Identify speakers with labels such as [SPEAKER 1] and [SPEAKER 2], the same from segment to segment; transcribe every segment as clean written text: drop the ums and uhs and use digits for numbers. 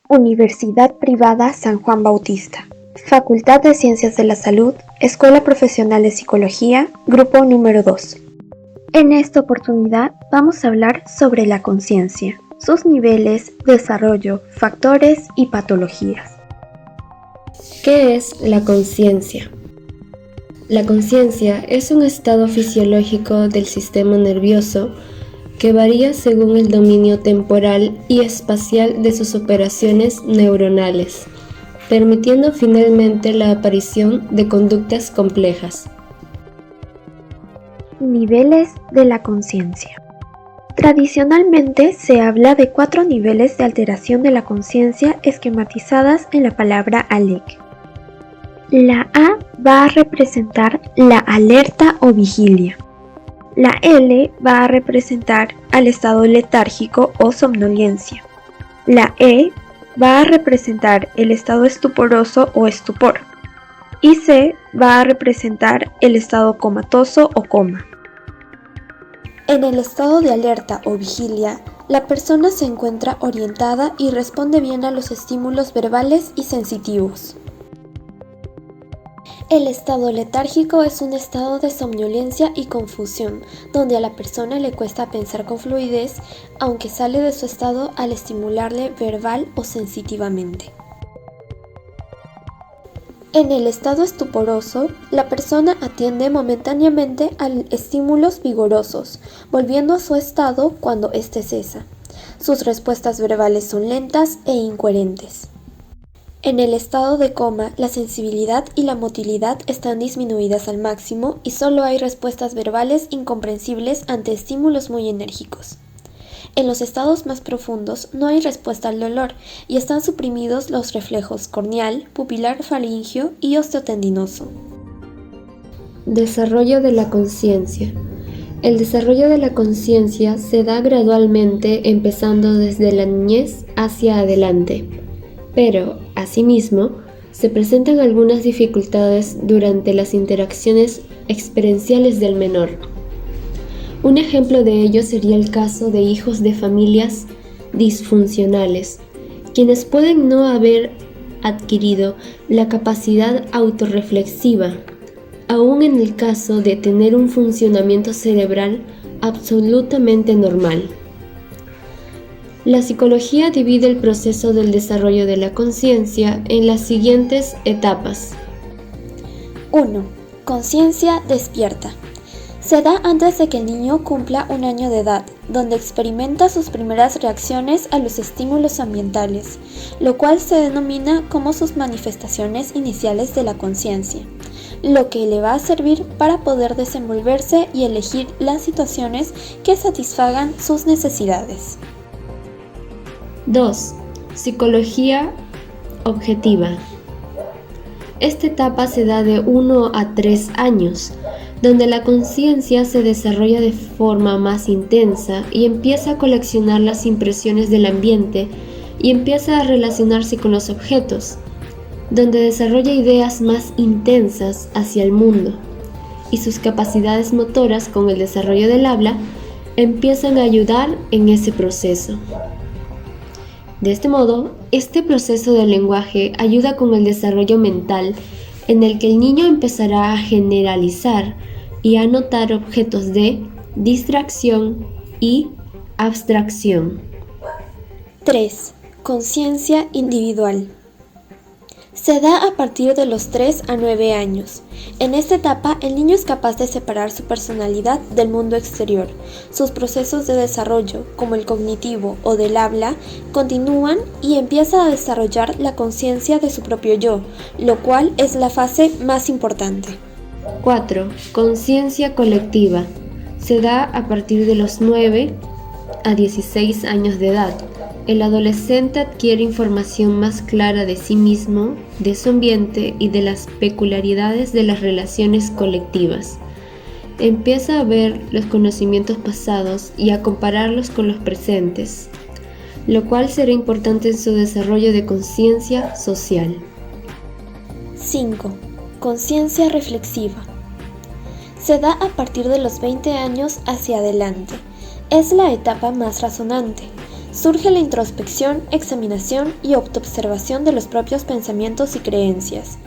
[SPEAKER 1] Universidad Privada San Juan Bautista. Facultad de Ciencias de la Salud, Escuela Profesional de Psicología, Grupo número 2. En esta oportunidad vamos a hablar sobre la conciencia, sus niveles, desarrollo, factores y patologías.
[SPEAKER 2] ¿Qué es la conciencia? La conciencia es un estado fisiológico del sistema nervioso que varía según el dominio temporal y espacial de sus operaciones neuronales, permitiendo finalmente la aparición de conductas complejas.
[SPEAKER 1] Niveles de la conciencia. Tradicionalmente se habla de 4 niveles de alteración de la conciencia esquematizadas en la palabra ALEC. La A va a representar la alerta o vigilia. La L va a representar al estado letárgico o somnolencia. La E va a representar el estado estuporoso o estupor. Y C va a representar el estado comatoso o coma. En el estado de alerta o vigilia, la persona se encuentra orientada y responde bien a los estímulos verbales y sensitivos. El estado letárgico es un estado de somnolencia y confusión, donde a la persona le cuesta pensar con fluidez, aunque sale de su estado al estimularle verbal o sensitivamente. En el estado estuporoso, la persona atiende momentáneamente a estímulos vigorosos, volviendo a su estado cuando éste cesa. Sus respuestas verbales son lentas e incoherentes. En el estado de coma, la sensibilidad y la motilidad están disminuidas al máximo y solo hay respuestas verbales incomprensibles ante estímulos muy enérgicos. En los estados más profundos no hay respuesta al dolor y están suprimidos los reflejos corneal, pupilar faríngeo y osteotendinoso.
[SPEAKER 2] Desarrollo de la conciencia. El desarrollo de la conciencia se da gradualmente empezando desde la niñez hacia adelante, pero, asimismo, se presentan algunas dificultades durante las interacciones experienciales del menor. Un ejemplo de ello sería el caso de hijos de familias disfuncionales, quienes pueden no haber adquirido la capacidad autorreflexiva, aun en el caso de tener un funcionamiento cerebral absolutamente normal. La psicología divide el proceso del desarrollo de la conciencia en las siguientes etapas.
[SPEAKER 1] 1. Conciencia despierta. Se da antes de que el niño cumpla 1 año de edad, donde experimenta sus primeras reacciones a los estímulos ambientales, lo cual se denomina como sus manifestaciones iniciales de la conciencia, lo que le va a servir para poder desenvolverse y elegir las situaciones que satisfagan sus necesidades.
[SPEAKER 2] 2. Psicología objetiva. Esta etapa se da de 1 a 3 años, donde la conciencia se desarrolla de forma más intensa y empieza a coleccionar las impresiones del ambiente y empieza a relacionarse con los objetos, donde desarrolla ideas más intensas hacia el mundo, y sus capacidades motoras con el desarrollo del habla empiezan a ayudar en ese proceso. De este modo, este proceso del lenguaje ayuda con el desarrollo mental en el que el niño empezará a generalizar y a notar objetos de distracción y abstracción.
[SPEAKER 1] 3. Conciencia individual. Se da a partir de los 3 a 9 años. En esta etapa, el niño es capaz de separar su personalidad del mundo exterior. Sus procesos de desarrollo, como el cognitivo o del habla, continúan y empieza a desarrollar la conciencia de su propio yo, lo cual es la fase más importante.
[SPEAKER 2] 4. Conciencia colectiva. Se da a partir de los 9 a 16 años de edad. El adolescente adquiere información más clara de sí mismo, de su ambiente y de las peculiaridades de las relaciones colectivas. Empieza a ver los conocimientos pasados y a compararlos con los presentes, lo cual será importante en su desarrollo de conciencia social.
[SPEAKER 1] 5. Conciencia reflexiva. Se da a partir de los 20 años hacia adelante. Es la etapa más razonante. surge la introspección, examinación y autoobservación de los propios pensamientos y creencias.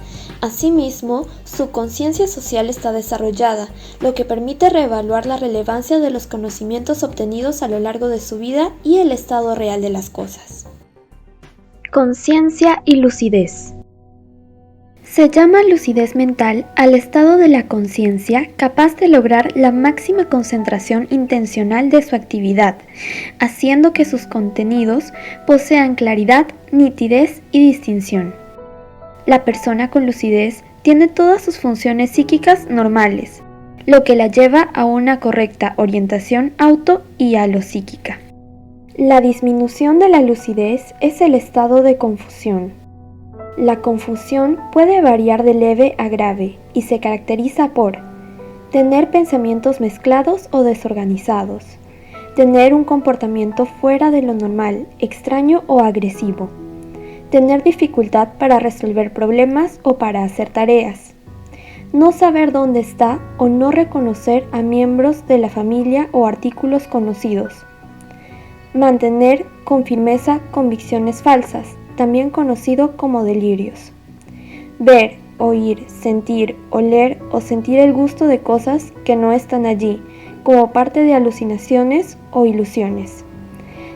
[SPEAKER 1] Asimismo, su conciencia social está desarrollada, lo que permite reevaluar la relevancia de los conocimientos obtenidos a lo largo de su vida y el estado real de las cosas. Conciencia y lucidez. Se llama lucidez mental al estado de la conciencia capaz de lograr la máxima concentración intencional de su actividad, haciendo que sus contenidos posean claridad, nitidez y distinción. La persona con lucidez tiene todas sus funciones psíquicas normales, lo que la lleva a una correcta orientación auto y alopsíquica. La disminución de la lucidez es el estado de confusión. La confusión puede variar de leve a grave y se caracteriza por tener pensamientos mezclados o desorganizados, tener un comportamiento fuera de lo normal, extraño o agresivo, tener dificultad para resolver problemas o para hacer tareas, no saber dónde está o no reconocer a miembros de la familia o artículos conocidos, mantener con firmeza convicciones falsas, también conocido como delirios. Ver, oír, sentir, oler o sentir el gusto de cosas que no están allí, como parte de alucinaciones o ilusiones.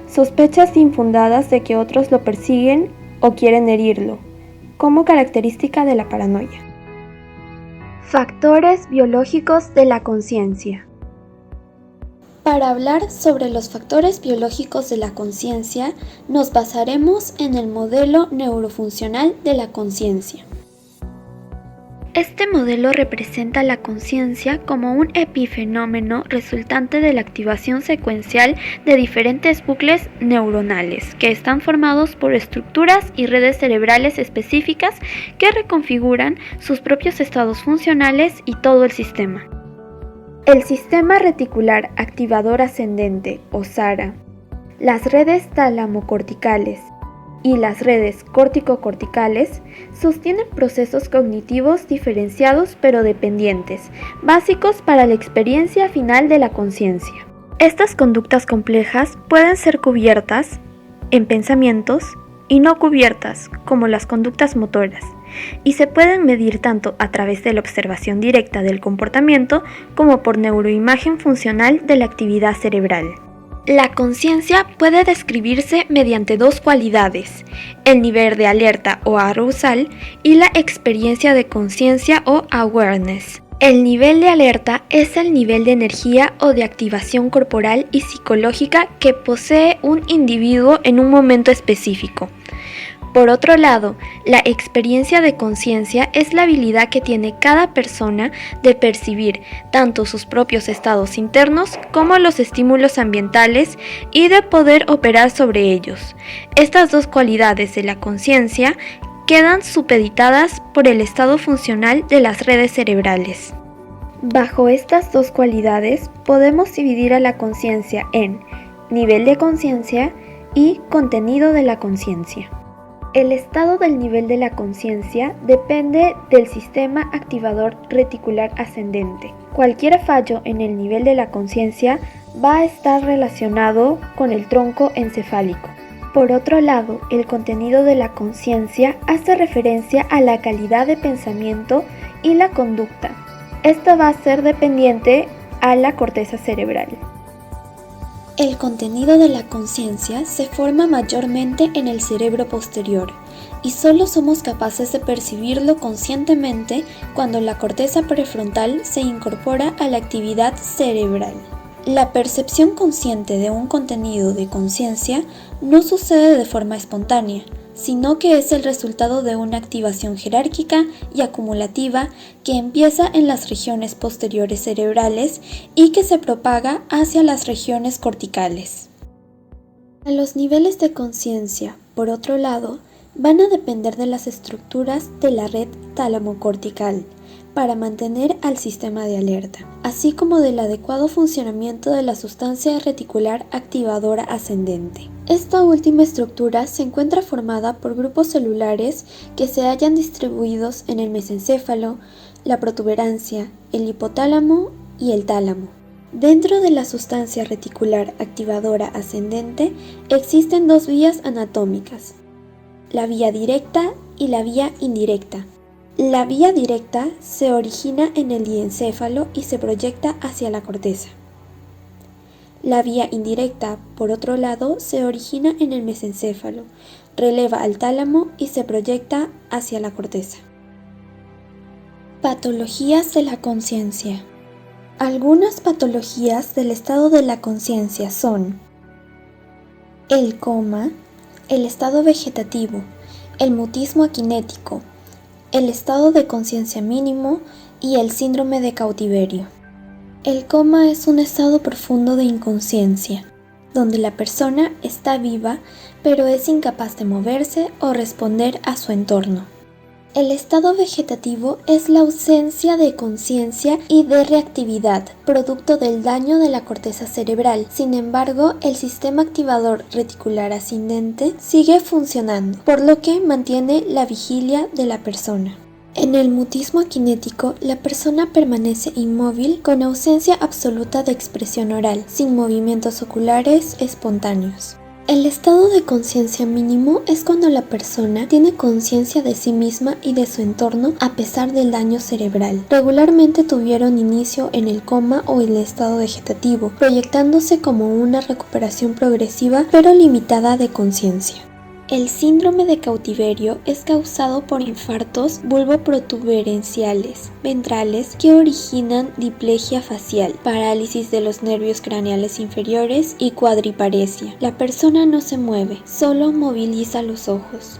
[SPEAKER 1] Sospechas infundadas de que otros lo persiguen o quieren herirlo, como característica de la paranoia. Factores biológicos de la conciencia. Para hablar sobre los factores biológicos de la conciencia, nos basaremos en el modelo neurofuncional de la conciencia. Este modelo representa la conciencia como un epifenómeno resultante de la activación secuencial de diferentes bucles neuronales que están formados por estructuras y redes cerebrales específicas que reconfiguran sus propios estados funcionales y todo el sistema. El sistema reticular activador ascendente, o SARA, las redes talamocorticales y las redes córtico-corticales sostienen procesos cognitivos diferenciados pero dependientes, básicos para la experiencia final de la conciencia. Estas conductas complejas pueden ser cubiertas en pensamientos y no cubiertas, como las conductas motoras, y se pueden medir tanto a través de la observación directa del comportamiento como por neuroimagen funcional de la actividad cerebral. La conciencia puede describirse mediante dos cualidades, el nivel de alerta o arousal y la experiencia de conciencia o awareness. El nivel de alerta es el nivel de energía o de activación corporal y psicológica que posee un individuo en un momento específico. Por otro lado, la experiencia de conciencia es la habilidad que tiene cada persona de percibir tanto sus propios estados internos como los estímulos ambientales y de poder operar sobre ellos. Estas dos cualidades de la conciencia quedan supeditadas por el estado funcional de las redes cerebrales. Bajo estas dos cualidades podemos dividir a la conciencia en nivel de conciencia y contenido de la conciencia. El estado del nivel de la conciencia depende del sistema activador reticular ascendente. Cualquier fallo en el nivel de la conciencia va a estar relacionado con el tronco encefálico. Por otro lado, el contenido de la conciencia hace referencia a la calidad de pensamiento y la conducta. Esta va a ser dependiente a la corteza cerebral. El contenido de la conciencia se forma mayormente en el cerebro posterior y solo somos capaces de percibirlo conscientemente cuando la corteza prefrontal se incorpora a la actividad cerebral. La percepción consciente de un contenido de conciencia no sucede de forma espontánea, sino que es el resultado de una activación jerárquica y acumulativa que empieza en las regiones posteriores cerebrales y que se propaga hacia las regiones corticales. Los niveles de conciencia, por otro lado, van a depender de las estructuras de la red talamocortical para mantener al sistema de alerta, así como del adecuado funcionamiento de la sustancia reticular activadora ascendente. Esta última estructura se encuentra formada por grupos celulares que se hallan distribuidos en el mesencéfalo, la protuberancia, el hipotálamo y el tálamo. Dentro de la sustancia reticular activadora ascendente existen dos vías anatómicas, la vía directa y la vía indirecta. La vía directa se origina en el diencéfalo y se proyecta hacia la corteza. La vía indirecta, por otro lado, se origina en el mesencéfalo, releva al tálamo y se proyecta hacia la corteza. Patologías de la conciencia. Algunas patologías del estado de la conciencia son el coma, el estado vegetativo, el mutismo aquinético, el estado de conciencia mínimo y el síndrome de cautiverio. El coma es un estado profundo de inconsciencia, donde la persona está viva pero es incapaz de moverse o responder a su entorno. El estado vegetativo es la ausencia de conciencia y de reactividad, producto del daño de la corteza cerebral. Sin embargo, el sistema activador reticular ascendente sigue funcionando, por lo que mantiene la vigilia de la persona. En el mutismo aquinético, la persona permanece inmóvil con ausencia absoluta de expresión oral, sin movimientos oculares espontáneos. El estado de conciencia mínimo es cuando la persona tiene conciencia de sí misma y de su entorno a pesar del daño cerebral. Regularmente tuvieron inicio en el coma o el estado vegetativo, proyectándose como una recuperación progresiva pero limitada de conciencia. El síndrome de cautiverio es causado por infartos bulboprotuberenciales ventrales que originan diplegia facial, parálisis de los nervios craneales inferiores y cuadriparesia. La persona no se mueve, solo moviliza los ojos.